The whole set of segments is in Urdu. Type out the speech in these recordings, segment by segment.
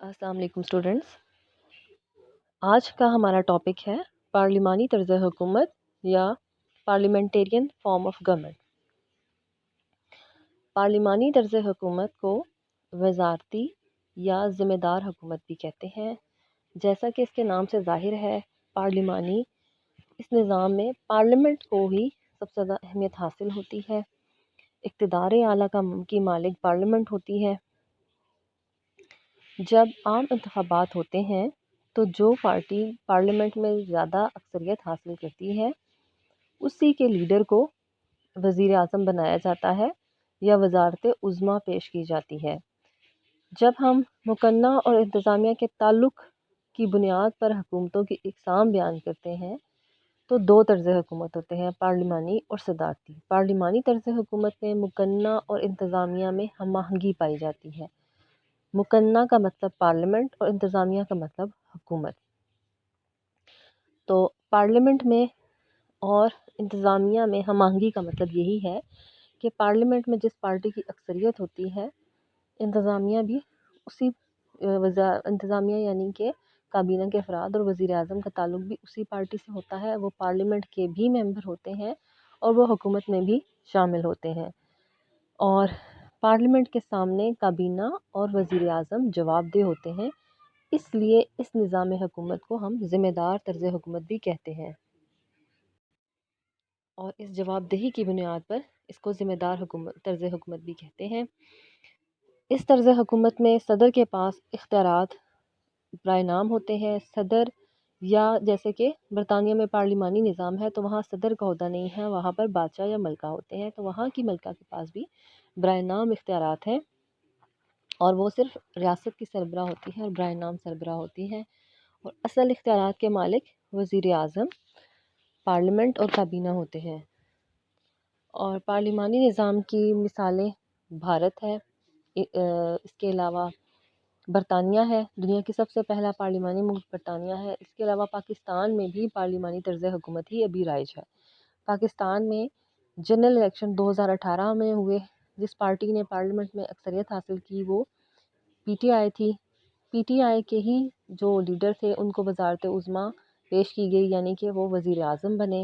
السلام علیکم اسٹوڈنٹس۔ آج کا ہمارا ٹاپک ہے پارلیمانی طرز حکومت یا پارلیمنٹیرین فارم آف گورنمنٹ۔ پارلیمانی طرز حکومت کو وزارتی یا ذمہ دار حکومت بھی کہتے ہیں۔ جیسا کہ اس کے نام سے ظاہر ہے، پارلیمانی اس نظام میں پارلیمنٹ کو ہی سب سے زیادہ اہمیت حاصل ہوتی ہے۔ اقتدار اعلیٰ کی مالک پارلیمنٹ ہوتی ہے۔ جب عام انتخابات ہوتے ہیں تو جو پارٹی پارلیمنٹ میں زیادہ اکثریت حاصل کرتی ہے اسی کے لیڈر کو وزیر اعظم بنایا جاتا ہے یا وزارت عظمیٰ پیش کی جاتی ہے۔ جب ہم مقننہ اور انتظامیہ کے تعلق کی بنیاد پر حکومتوں کی اقسام بیان کرتے ہیں تو دو طرز حکومت ہوتے ہیں، پارلیمانی اور صدارتی۔ پارلیمانی طرز حکومت میں مقننہ اور انتظامیہ میں ہم آہنگی پائی جاتی ہے۔ مقننہ کا مطلب پارلیمنٹ اور انتظامیہ کا مطلب حکومت۔ تو پارلیمنٹ میں اور انتظامیہ میں ہم آہنگی کا مطلب یہی ہے کہ پارلیمنٹ میں جس پارٹی کی اکثریت ہوتی ہے، انتظامیہ بھی اسی انتظامیہ یعنی کہ کابینہ کے افراد اور وزیر اعظم کا تعلق بھی اسی پارٹی سے ہوتا ہے۔ وہ پارلیمنٹ کے بھی ممبر ہوتے ہیں اور وہ حکومت میں بھی شامل ہوتے ہیں، اور پارلیمنٹ کے سامنے کابینہ اور وزیر اعظم جواب دہ ہوتے ہیں۔ اس لیے اس نظام حکومت کو ہم ذمہ دار طرز حکومت بھی کہتے ہیں، اور اس جواب دہی کی بنیاد پر اس کو ذمہ دار طرز حکومت بھی کہتے ہیں۔ اس طرز حکومت میں صدر کے پاس اختیارات برائے نام ہوتے ہیں۔ صدر، یا جیسے کہ برطانیہ میں پارلیمانی نظام ہے تو وہاں صدر کا عہدہ نہیں ہے، وہاں پر بادشاہ یا ملکہ ہوتے ہیں، تو وہاں کی ملکہ کے پاس بھی برائے نام اختیارات ہیں، اور وہ صرف ریاست کی سربراہ ہوتی ہے اور برائے نام سربراہ ہوتی ہے، اور اصل اختیارات کے مالک وزیر اعظم، پارلیمنٹ اور کابینہ ہوتے ہیں۔ اور پارلیمانی نظام کی مثالیں بھارت ہے، اس کے علاوہ برطانیہ ہے، دنیا کی سب سے پہلا پارلیمانی ملک برطانیہ ہے۔ اس کے علاوہ پاکستان میں بھی پارلیمانی طرز حکومت ہی ابھی رائج ہے۔ پاکستان میں جنرل الیکشن 2018 میں ہوئے، جس پارٹی نے پارلیمنٹ میں اکثریت حاصل کی وہ پی ٹی آئی تھی۔ پی ٹی آئی کے ہی جو لیڈر تھے ان کو وزارت عظمیٰ پیش کی گئی، یعنی کہ وہ وزیر اعظم بنے،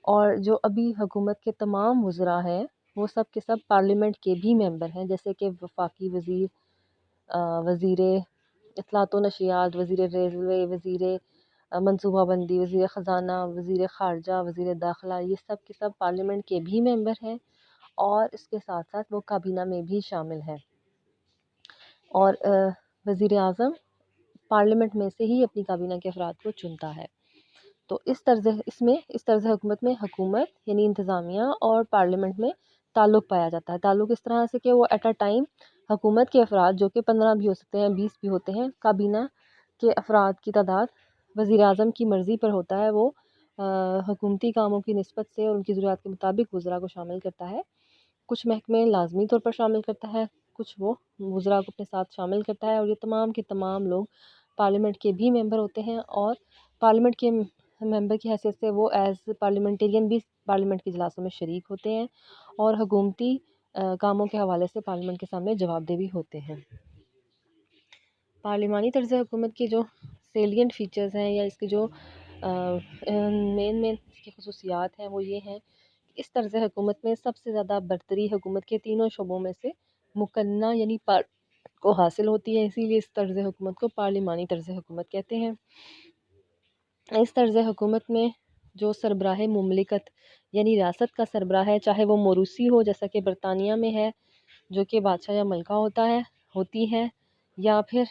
اور جو ابھی حکومت کے تمام وزراء ہیں وہ سب کے سب پارلیمنٹ کے بھی ممبر ہیں، جیسے کہ وفاقی وزیر، وزیر اطلاعات و نشریات، وزیر ریلوے، وزیر منصوبہ بندی، وزیر خزانہ، وزیر خارجہ، وزیر داخلہ، یہ سب کے سب پارلیمنٹ کے بھی ممبر ہیں، اور اس کے ساتھ ساتھ وہ کابینہ میں بھی شامل ہیں۔ اور وزیر اعظم پارلیمنٹ میں سے ہی اپنی کابینہ کے افراد کو چنتا ہے۔ تو اس طرز حکومت میں حکومت یعنی انتظامیہ اور پارلیمنٹ میں تعلق پایا جاتا ہے۔ تعلق اس طرح سے کہ وہ ایٹ اے ٹائم حکومت کے افراد جو کہ 15 بھی ہو سکتے ہیں، 20 بھی ہوتے ہیں، کابینہ کے افراد کی تعداد وزیر اعظم کی مرضی پر ہوتا ہے، وہ حکومتی کاموں کی نسبت سے اور ان کی ضروریات کے مطابق وزراء کو شامل کرتا ہے۔ کچھ محکمے لازمی طور پر شامل کرتا ہے، کچھ وہ وزراء کو اپنے ساتھ شامل کرتا ہے، اور یہ تمام کے تمام لوگ پارلیمنٹ کے بھی ممبر ہوتے ہیں، اور پارلیمنٹ کے ممبر کی حیثیت سے وہ ایز پارلیمنٹیرین بھی پارلیمنٹ کے اجلاسوں میں شریک ہوتے ہیں، اور حکومتی کاموں کے حوالے سے پارلیمنٹ کے سامنے جواب دہ بھی ہوتے ہیں۔ پارلیمانی طرز حکومت کی جو سیلینٹ فیچرز ہیں یا اس کی جو مین کی خصوصیات ہیں وہ یہ ہیں کہ اس طرز حکومت میں سب سے زیادہ برتری حکومت کے تینوں شعبوں میں سے مقننہ یعنی کو حاصل ہوتی ہے، اسی لیے اس طرز حکومت کو پارلیمانی طرز حکومت کہتے ہیں۔ اس طرز حکومت میں جو سربراہ مملکت یعنی ریاست کا سربراہ ہے، چاہے وہ موروثی ہو جیسا کہ برطانیہ میں ہے جو کہ بادشاہ یا ملکہ ہوتی ہے، یا پھر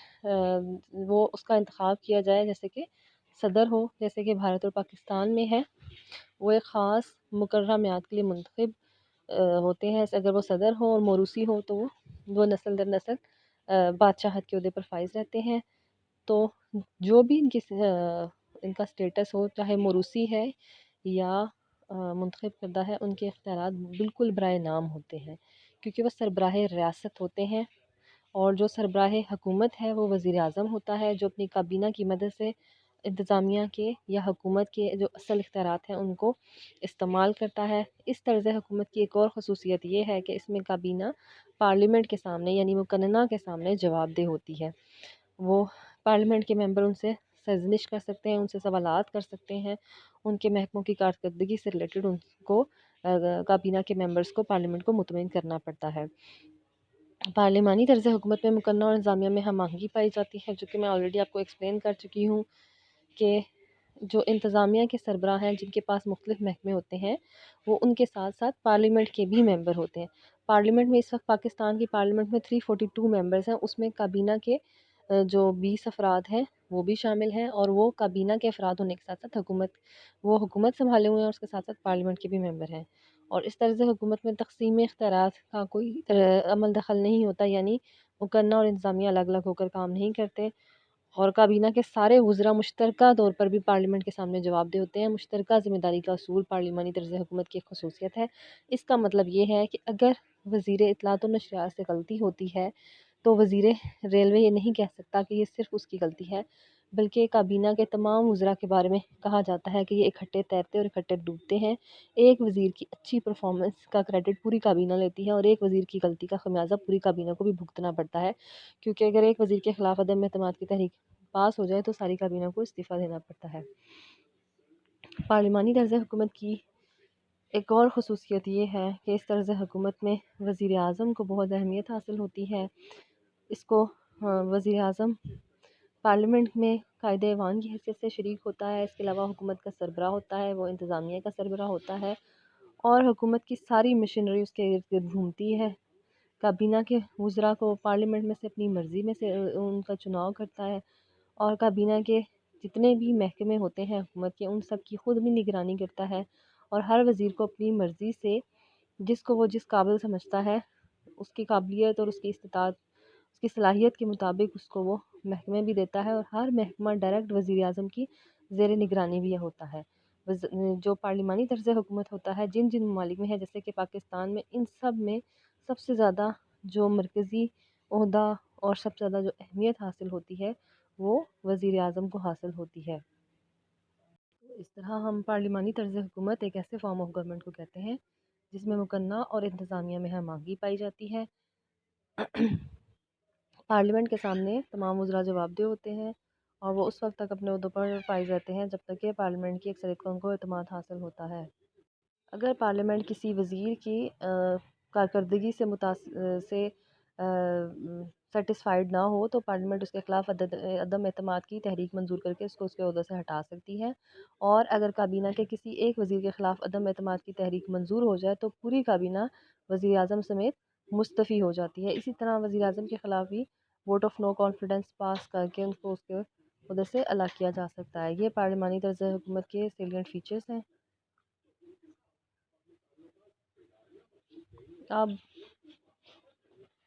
وہ اس کا انتخاب کیا جائے جیسے کہ صدر ہو، جیسے کہ بھارت اور پاکستان میں ہے، وہ ایک خاص مقررہ میعاد کے لیے منتخب ہوتے ہیں۔ اگر وہ صدر ہو اور موروثی ہو تو وہ نسل در نسل بادشاہت کے عہدے پر فائز رہتے ہیں۔ تو جو بھی ان کا سٹیٹس ہو، چاہے موروثی ہے یا منتخب کردہ ہے، ان کے اختیارات بالکل برائے نام ہوتے ہیں، کیونکہ وہ سربراہ ریاست ہوتے ہیں، اور جو سربراہ حکومت ہے وہ وزیر اعظم ہوتا ہے، جو اپنی کابینہ کی مدد سے انتظامیہ کے یا حکومت کے جو اصل اختیارات ہیں ان کو استعمال کرتا ہے۔ اس طرز حکومت کی ایک اور خصوصیت یہ ہے کہ اس میں کابینہ پارلیمنٹ کے سامنے یعنی مقننہ کے سامنے جواب دہ ہوتی ہے۔ وہ پارلیمنٹ کے ممبر ان سے سرزنش کر سکتے ہیں، ان سے سوالات کر سکتے ہیں، ان کے محکموں کی کارکردگی سے ریلیٹڈ ان کو کابینہ کے ممبرس کو پارلیمنٹ کو مطمئن کرنا پڑتا ہے۔ پارلیمانی طرز حکومت میں مقننہ اور انتظامیہ میں ہم آہنگی پائی جاتی ہے، جو کہ میں آلریڈی آپ کو ایکسپلین کر چکی ہوں کہ جو انتظامیہ کے سربراہ ہیں جن کے پاس مختلف محکمے ہوتے ہیں، وہ ان کے ساتھ ساتھ پارلیمنٹ کے بھی ممبر ہوتے ہیں۔ پارلیمنٹ میں اس وقت پاکستان کی پارلیمنٹ میں 342 ممبرز ہیں، اس میں کابینہ کے جو 20 افراد ہیں وہ بھی شامل ہیں، اور وہ کابینہ کے افراد ہونے کے ساتھ ساتھ حکومت سنبھالے ہوئے ہیں، اور اس کے ساتھ ساتھ پارلیمنٹ کے بھی ممبر ہیں۔ اور اس طرز حکومت میں تقسیم اختیارات کا کوئی عمل دخل نہیں ہوتا، یعنی مقننہ اور انتظامیہ الگ الگ ہو کر کام نہیں کرتے، اور کابینہ کے سارے وزراء مشترکہ طور پر بھی پارلیمنٹ کے سامنے جواب دہ ہوتے ہیں۔ مشترکہ ذمہ داری کا اصول پارلیمانی طرز حکومت کی ایک خصوصیت ہے۔ اس کا مطلب یہ ہے کہ اگر وزیر اطلاعات و نشریات سے غلطی ہوتی ہے تو وزیر ریلوے یہ نہیں کہہ سکتا کہ یہ صرف اس کی غلطی ہے، بلکہ کابینہ کے تمام وزراء کے بارے میں کہا جاتا ہے کہ یہ اکٹھے تیرتے اور اکٹھے ڈوبتے ہیں۔ ایک وزیر کی اچھی پرفارمنس کا کریڈٹ پوری کابینہ لیتی ہے، اور ایک وزیر کی غلطی کا خمیازہ پوری کابینہ کو بھی بھگتنا پڑتا ہے، کیونکہ اگر ایک وزیر کے خلاف عدم اعتماد کی تحریک پاس ہو جائے تو ساری کابینہ کو استعفیٰ دینا پڑتا ہے۔ پارلیمانی طرز حکومت کی ایک اور خصوصیت یہ ہے کہ اس طرز حکومت میں وزیر اعظم کو بہت اہمیت حاصل ہوتی ہے۔ اس کو وزیر اعظم پارلیمنٹ میں قائد ایوان کی حیثیت سے شریک ہوتا ہے، اس کے علاوہ حکومت کا سربراہ ہوتا ہے، وہ انتظامیہ کا سربراہ ہوتا ہے، اور حکومت کی ساری مشینری اس کے ارد گرد گھومتی ہے۔ کابینہ کے وزراء کو پارلیمنٹ میں سے اپنی مرضی میں سے ان کا چناؤ کرتا ہے، اور کابینہ کے جتنے بھی محکمے ہوتے ہیں حکومت کے، ان سب کی خود بھی نگرانی کرتا ہے، اور ہر وزیر کو اپنی مرضی سے جس کو وہ جس قابل سمجھتا ہے اس کی قابلیت اور اس کی استطاعت، اس کی صلاحیت کے مطابق اس کو وہ محکمے بھی دیتا ہے، اور ہر محکمہ ڈائریکٹ وزیر اعظم کی زیر نگرانی بھی ہوتا ہے۔ جو پارلیمانی طرز حکومت ہوتا ہے جن جن ممالک میں ہے، جیسے کہ پاکستان میں، ان سب میں سب سے زیادہ جو مرکزی عہدہ اور سب سے زیادہ جو اہمیت حاصل ہوتی ہے وہ وزیر اعظم کو حاصل ہوتی ہے۔ اس طرح ہم پارلیمانی طرز حکومت ایک ایسے فارم آف گورنمنٹ کو کہتے ہیں جس میں مقننہ اور انتظامیہ میں ہم آہنگی پائی جاتی ہے۔ پارلیمنٹ کے سامنے تمام وزراء جواب دہ ہوتے ہیں، اور وہ اس وقت تک اپنے عہدوں پر فائز رہتے ہیں جب تک کہ پارلیمنٹ کی اکثریت کو ان کو اعتماد حاصل ہوتا ہے۔ اگر پارلیمنٹ کسی وزیر کی کارکردگی سے سیٹسفائیڈ نہ ہو تو پارلیمنٹ اس کے خلاف عدم اعتماد کی تحریک منظور کر کے اس کو اس کے عہدے سے ہٹا سکتی ہے، اور اگر کابینہ کے کسی ایک وزیر کے خلاف عدم اعتماد کی تحریک منظور ہو جائے تو پوری کابینہ وزیر اعظم سمیت مستعفی ہو جاتی ہے۔ اسی طرح وزیر اعظم کے خلاف بھی ووٹ آف نو کانفیڈنس پاس کر کے ان کو اس کے عہدے سے الگ کیا جا سکتا ہے۔ یہ پارلیمانی طرز حکومت کے سیلینٹ فیچرز ہیں۔ اب